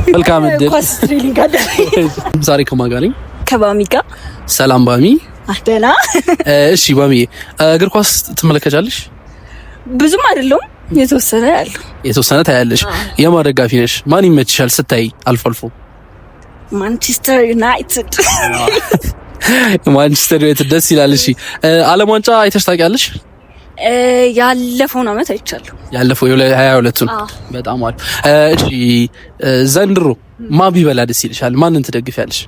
መልካም እድል። ኳስ ትሬኒንግ አደረገ። ዛሬ ከማን ጋር ነኝ? ከባሚ ጋር። ሰላም ባሚ። አደና። እሺ ባሚ፣ እግር ኳስ ትመለከቻለሽ? ብዙም አይደለም፣ የተወሰነ ታያለሽ። የማን ደጋፊ ነሽ? ማን ይመችሻል ስታይ አልፎ አልፎ? ማንቸስተር ዩናይትድ። ማንቸስተር ዩናይትድ ደስ ይላል። እሺ ዓለም ዋንጫ አይተሽ ታውቂያለሽ? ያለፈውን አመት አይቻለሁ። ያለፈው 22ቱን በጣም አሪፍ። እሺ ዘንድሮ ማን ቢበላ ደስ ይልሻል? ማንን ትደግፊያለሽ?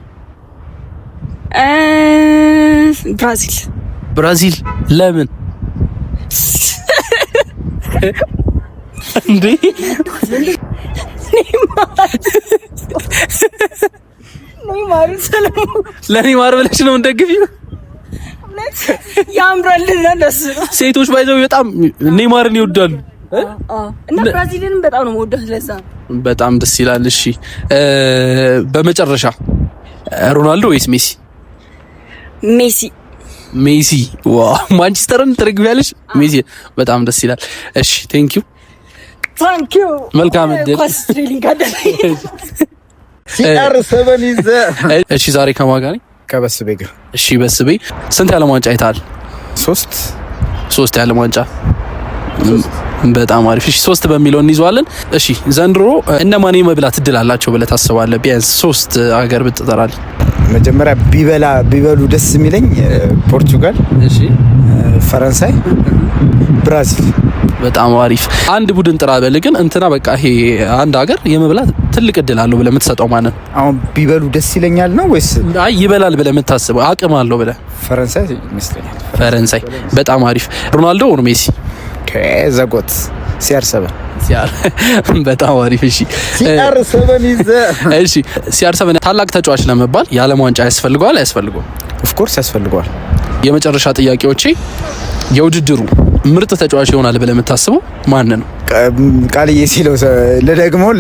ብራዚል። ለምን እንዴ? ለኔማር ብለሽ ነው እንደግፊው? ያምራልና ደስ ሴቶች ባይዘው በጣም ኔማርን ይወዳሉ እና ብራዚልንም በጣም ነው የምወደው። ለዛ በጣም ደስ ይላል። እሺ በመጨረሻ ሮናልዶ ወይስ ሜሲ? ሜሲ። ዋው ማንቸስተርን ትረግቢያለሽ? ሜሲ በጣም ደስ ይላል። እሺ ቴንክ ዩ መልካም እድል። ኳስ ትሬኒንግ አደረገ። ሲአር7 ይዘ። እሺ ዛሬ ከማን ጋር ነኝ? ከበስቤ ጋር። እሺ በስቤ ስንት የዓለም ዋንጫ አይተሃል? 3 የዓለም ዋንጫ። በጣም አሪፍ። እሺ 3 በሚለው እንይዘዋለን። እሺ ዘንድሮ እነማን የመብላት እድል አላቸው ብለህ ታስባለህ? ቢያንስ 3 ሀገር ብትጠራለህ። መጀመሪያ ቢበሉ ደስ የሚለኝ ፖርቹጋል፣ እሺ ፈረንሳይ፣ ብራዚል። በጣም አሪፍ። አንድ ቡድን ጥራ በል ግን እንትና በቃ ይሄ አንድ ሀገር የመብላት ትልቅ እድል አለው ብለህ የምትሰጠው ማንን? አሁን ቢበሉ ደስ ይለኛል ነው ወይስ አይ ይበላል ብለህ የምታስበው አቅም አለው ብለህ? ፈረንሳይ ይመስለኛል። ፈረንሳይ በጣም አሪፍ። ሮናልዶ ኦር ሜሲ? ከዘጎት ሲአር7 በጣም አሪፍ። እሺ ሲአር7 ይዘ። እሺ ሲአር7 ታላቅ ተጫዋች ለመባል የዓለም ዋንጫ ያስፈልገዋል አያስፈልገውም? ኦፍ ኮርስ ያስፈልገዋል። የመጨረሻ ጥያቄዎቼ የውድድሩ ምርጥ ተጫዋች ይሆናል ብለህ የምታስበው ማን ነው? ቃልዬ ሲለው ልድገመው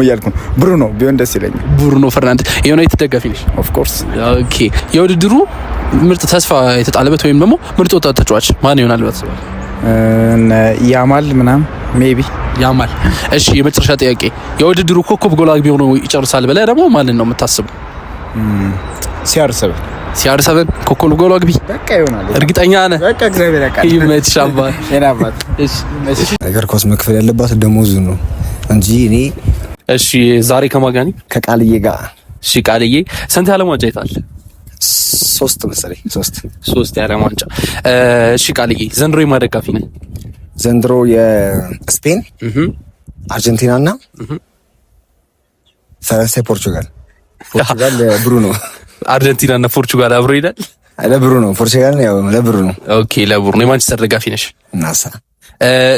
እያልኩ ነው። ብሩኖ ቢሆን ደስ ይለኛል። ብሩኖ ፈርናንዴዝ የዩናይትድ ደጋፊ ነሽ? ኦፍ ኮርስ። ኦኬ የውድድሩ ምርጥ ተስፋ የተጣለበት ወይም ደግሞ ምርጥ ወጣት ተጫዋች ማን ይሆናል ብታስባለህ? ያማል ምናምን ሜቢ ያማል። እሺ የመጨረሻ ጥያቄ የውድድሩ ኮከብ ጎል አግቢ ሆኖ ይጨርሳል ብለህ ደግሞ ማንን ነው የምታስበው? ሲአር7 ኮከብ ጎል አግቢ በቃ ይሆናል። እርግጠኛ ነህ? በቃ እግዚአብሔር ያውቃል። ይመችሽ አባ። እሺ እግር ኳስ መክፈል ያለባት ደሞዙ ነው እንጂ እኔ። እሺ ዛሬ ከማን ጋር ነኝ? ከቃልዬ ጋር። እሺ ቃልዬ ስንት የዓለም ዋንጫ አይተሃል? 3 መሰለኝ። 3 የዓለም ዋንጫ። እሺ ቃልዬ ዘንድሮ የማን ደጋፊ ነህ? ዘንድሮ የስፔን፣ አርጀንቲና እና ፈረንሳይ፣ ፖርቹጋል ብሩኖ። አርጀንቲና እና ፖርቹጋል አብሮ ይላል። ለብሩኖ ፖርቹጋል ያው ለብሩኖ። ኦኬ ለብሩኖ። የማንቸስተር ደጋፊ ነሽ? እናሳ።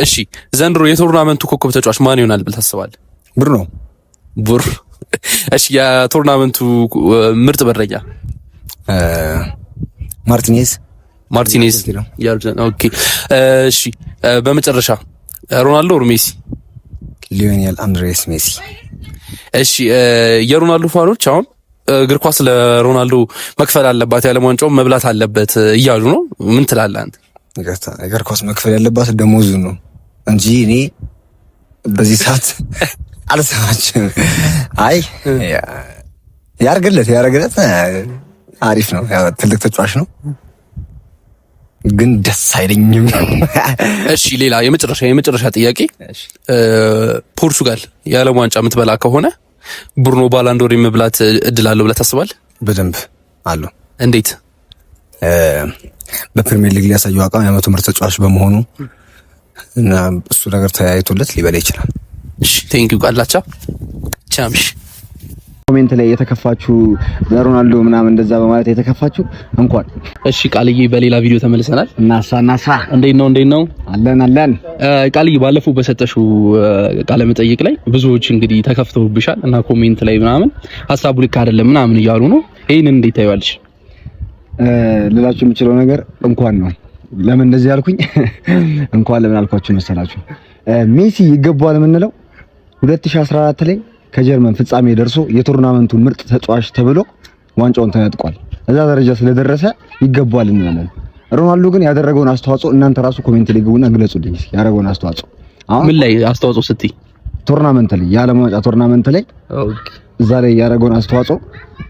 እሺ ዘንድሮ የቶርናመንቱ ኮከብ ተጫዋች ማን ይሆናል ብለህ ታስባለህ? ብሩኖ። እሺ የቶርናመንቱ ምርጥ በረኛ? ማርቲኔዝ ያርጀን። ኦኬ እሺ በመጨረሻ ሮናልዶ ኦር ሜሲ? ሊዮኔል አንድሬስ ሜሲ። እሺ የሮናልዶ ፋኖች አሁን እግር ኳስ ለሮናልዶ መክፈል አለባት የዓለም ዋንጫውን መብላት አለበት እያሉ ነው። ምን ትላለህ አንተ? እግር ኳስ መክፈል ያለባት ደሞዙ ነው እንጂ እኔ በዚህ ሰዓት አልሰማችም። አይ ያርግለት አሪፍ ነው። ያው ትልቅ ተጫዋች ነው ግን ደስ አይለኝም። እሺ ሌላ የመጨረሻ ጥያቄ ፖርቹጋል የዓለም ዋንጫ የምትበላ ከሆነ ብሩኖ ባላንዶር የመብላት እድል አለው ብለህ ታስባለህ? በደንብ አለው። እንዴት? በፕሪሚየር ሊግ ሊያሳየው አቋም የዓመቱ ምርጥ ተጫዋች በመሆኑ እና እሱ ነገር ተያይቶለት ሊበላ ይችላል። እሺ ቴንኪው ቃላቻ ቻምሽ። ኮሜንት ላይ የተከፋችሁ ለሮናልዶ ምናምን እንደዛ በማለት የተከፋችሁ እንኳን እሺ ቃልዬ በሌላ ቪዲዮ ተመልሰናል። እናሳ እንዴት ነው? አለን ቃልዬ ባለፈው በሰጠሽው ቃለ መጠይቅ ላይ ብዙዎች እንግዲህ ተከፍተውብሻል እና ኮሜንት ላይ ምናምን ሐሳቡ ልክ አይደለም ምናምን እያሉ ነው። ይሄን እንዴት ታይዋለሽ? ልላችሁ የምችለው ነገር እንኳን ነው። ለምን እንደዚህ ያልኩኝ እንኳን ለምን አልኳችሁ መሰላችሁ? ሜሲ ይገባዋል የምንለው 2014 ላይ ከጀርመን ፍጻሜ ደርሶ የቶርናመንቱ ምርጥ ተጫዋች ተብሎ ዋንጫውን ተነጥቋል። እዛ ደረጃ ስለደረሰ ይገባዋል እንላለን። ሮናልዶ ግን ያደረገውን አስተዋጽኦ እናንተ ራሱ ኮሜንት ላይ ግቡና ግለጹልኝ። ያደረገውን አስተዋጽኦ ምን ላይ አስተዋጽኦ ስትይ ቶርናመንት ላይ የዓለም ዋንጫ ቶርናመንት ላይ እዛ ላይ ያደረገውን አስተዋጽኦ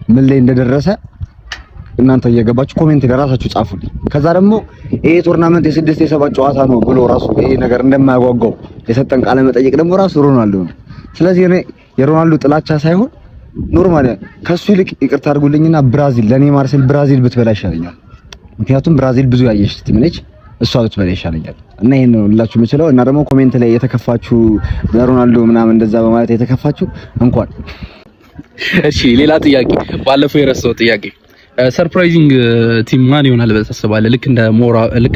ምን ላይ እንደደረሰ እናንተ እየገባችሁ ኮሜንት ለራሳችሁ ጻፉልኝ። ከዛ ደግሞ ይሄ ቶርናመንት የስድስት የሰባት ጨዋታ ነው ብሎ ራሱ ይሄ ነገር እንደማያጓጓው የሰጠን ቃለ መጠይቅ ደግሞ ራሱ ሮናልዶ ነው። ስለዚህ እኔ የሮናልዶ ጥላቻ ሳይሆን ኖርማል ከሱ ይልቅ ይቅርታ አድርጉልኝና ብራዚል ለኔ ማርሴል ብራዚል ብትበላ ይሻለኛል። ምክንያቱም ብራዚል ብዙ ያየሽ ቲም ነች፣ እሷ ብትበላ ይሻለኛል። እና ይሄን ነው ልላችሁ የምችለው። እና ደግሞ ኮሜንት ላይ የተከፋችሁ በሮናልዶ ምናምን እንደዛ በማለት የተከፋችሁ እንኳን እሺ። ሌላ ጥያቄ ባለፈው የረሳው ጥያቄ ሰርፕራይዚንግ ቲም ማን ይሆናል ብለህ ታስባለህ? ልክ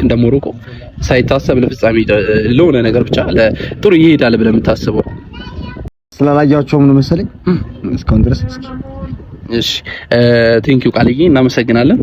እንደ ሞሮኮ ሳይታሰብ ለፍጻሜ ለሆነ ነገር ብቻ ለጥሩ ይሄዳል ብለህ የምታስበው? ስላላያቸውም ነው መሰለኝ እስካሁን ድረስ። እሺ ቴንክ ዩ ቃልዬ፣ እናመሰግናለን።